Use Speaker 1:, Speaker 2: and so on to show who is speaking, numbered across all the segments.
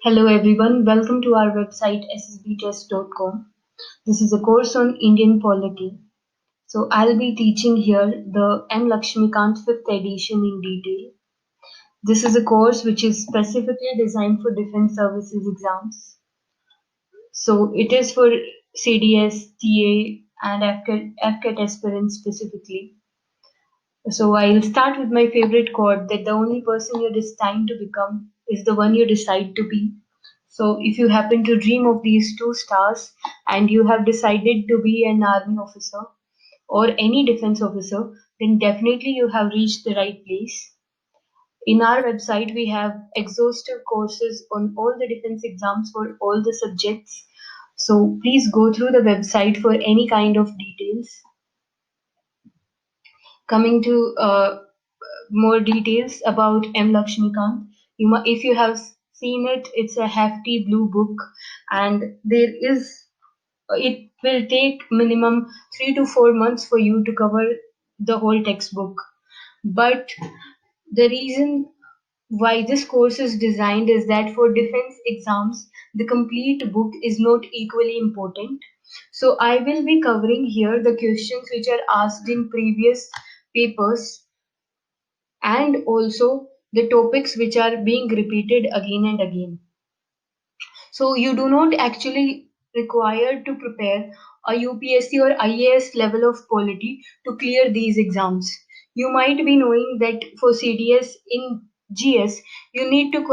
Speaker 1: Hello everyone, welcome to our website ssbtest.com. This is a course on Indian polity. So I'll be teaching here the M. Lakshmikant 5th edition in detail. This is a course which is specifically designed for defense services exams. So it is for CDS, TA and AFCAT aspirants specifically. So I'll start with my favorite quote that the only person you're destined to become is the one you decide to be. So if you happen to dream of these two stars and you have decided to be an army officer or any defense officer, then definitely you have reached the right place. In our website, we have exhaustive courses on all the defense exams for all the subjects. So please go through the website for any kind of details. Coming to more details about M. Lakshmikant. If you have seen it, it's a hefty blue book, and it will take minimum 3 to 4 months for you to cover the whole textbook. But the reason why this course is designed is that for defense exams, the complete book is not equally important. So I will be covering here the questions which are asked in previous papers and also the topics which are being repeated again and again. So you do not actually require to prepare a UPSC or IAS level of polity to clear these exams. You might be knowing that for CDS in GS, you need to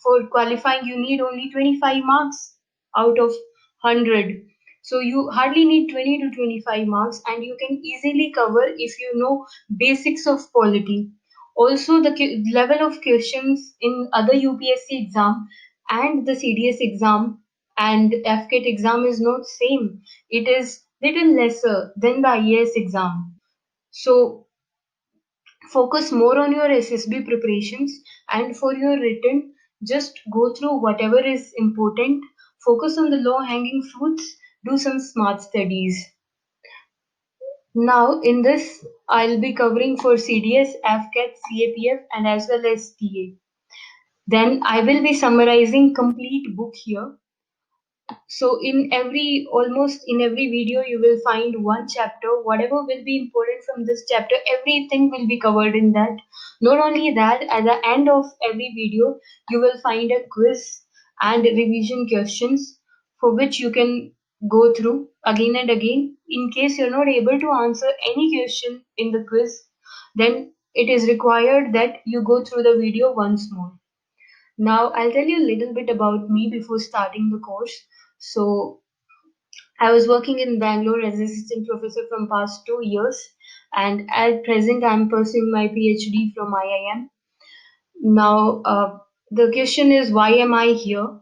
Speaker 1: for qualifying, you need only 25 marks out of 100. So you hardly need 20 to 25 marks and you can easily cover if you know basics of polity. Also, the level of questions in other UPSC exam and the CDS exam and AFCAT exam is not same. It is little lesser than the IAS exam. So focus more on your SSB preparations, and for your written, just go through whatever is important. Focus on the low hanging fruits. Do some smart studies. Now in this, I'll be covering for CDS, AFCAT, CAPF and as well as TA. Then I will be summarizing complete book here. So almost in every video, you will find one chapter, whatever will be important from this chapter, everything will be covered in that. Not only that, at the end of every video, you will find a quiz and revision questions for which you can go through again and again. In case you're not able to answer any question in the quiz, then it is required that you go through the video once more. Now, I'll tell you a little bit about me before starting the course. So, I was working in Bangalore as assistant professor from past 2 years, and at present, I'm pursuing my PhD from IIM. Now, the question is, why am I here?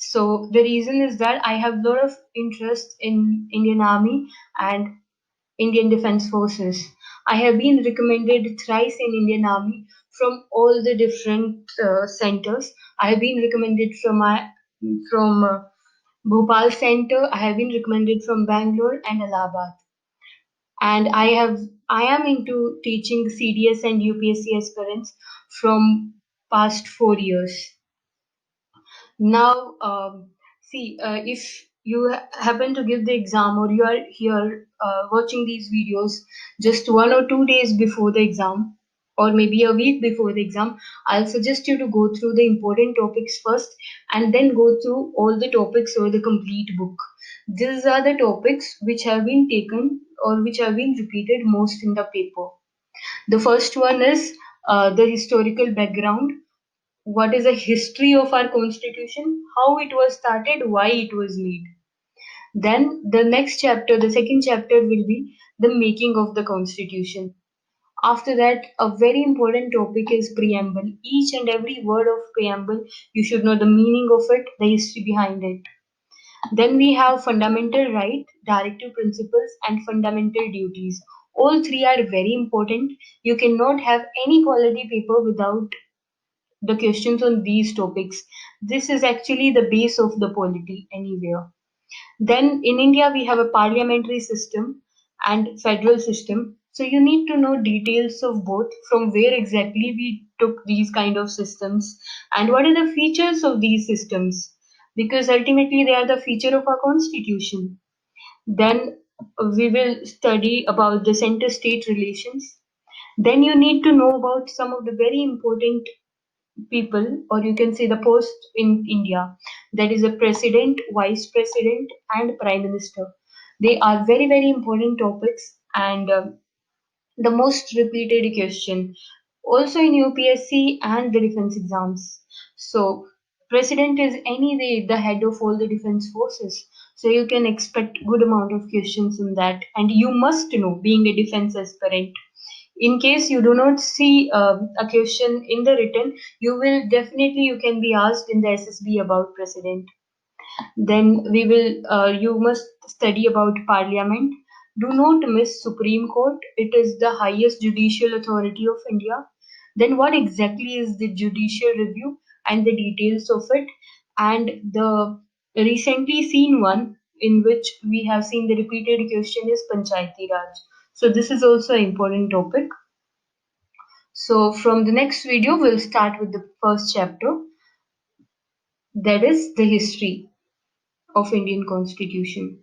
Speaker 1: So, the reason is that I have a lot of interest in Indian Army and Indian Defense Forces. I have been recommended thrice in Indian Army from all the different centers. I have been recommended from Bhopal Center. I have been recommended from Bangalore and Allahabad. And I am into teaching CDS and UPSC aspirants from past 4 years. Now, if you happen to give the exam or you are here watching these videos just 1 or 2 days before the exam, or maybe a week before the exam, I'll suggest you to go through the important topics first and then go through all the topics or the complete book. These are the topics which have been taken or which have been repeated most in the paper. The first one is the historical background. What is the history of our constitution, how it was started, why it was made. Then the next chapter, the second chapter will be the making of the constitution. After that, a very important topic is preamble. Each and every word of preamble, you should know the meaning of it, the history behind it. Then we have fundamental right, directive principles and fundamental duties. All three are very important. You cannot have any polity paper without the questions on these topics. This is actually the base of the polity anywhere. Then in India, we have a parliamentary system and federal system. So you need to know details of both, from where exactly we took these kind of systems and what are the features of these systems, because ultimately they are the feature of our constitution. Then we will study about the center state relations. Then you need to know about some of the very important people, or you can say the post in India, that is a president, vice president, and prime minister. They are very, very important topics, and the most repeated question also in UPSC and the defense exams. So, president is anyway the head of all the defense forces. So you can expect good amount of questions in that, and you must know, being a defense aspirant. In case you do not see a question in the written, you can be asked in the SSB about president. Then you must study about parliament. Do not miss Supreme Court. It is the highest judicial authority of India. Then what exactly is the judicial review and the details of it? And the recently seen one in which we have seen the repeated question is Panchayati Raj. So this is also an important topic. So from the next video, we'll start with the first chapter, that is the history of Indian Constitution.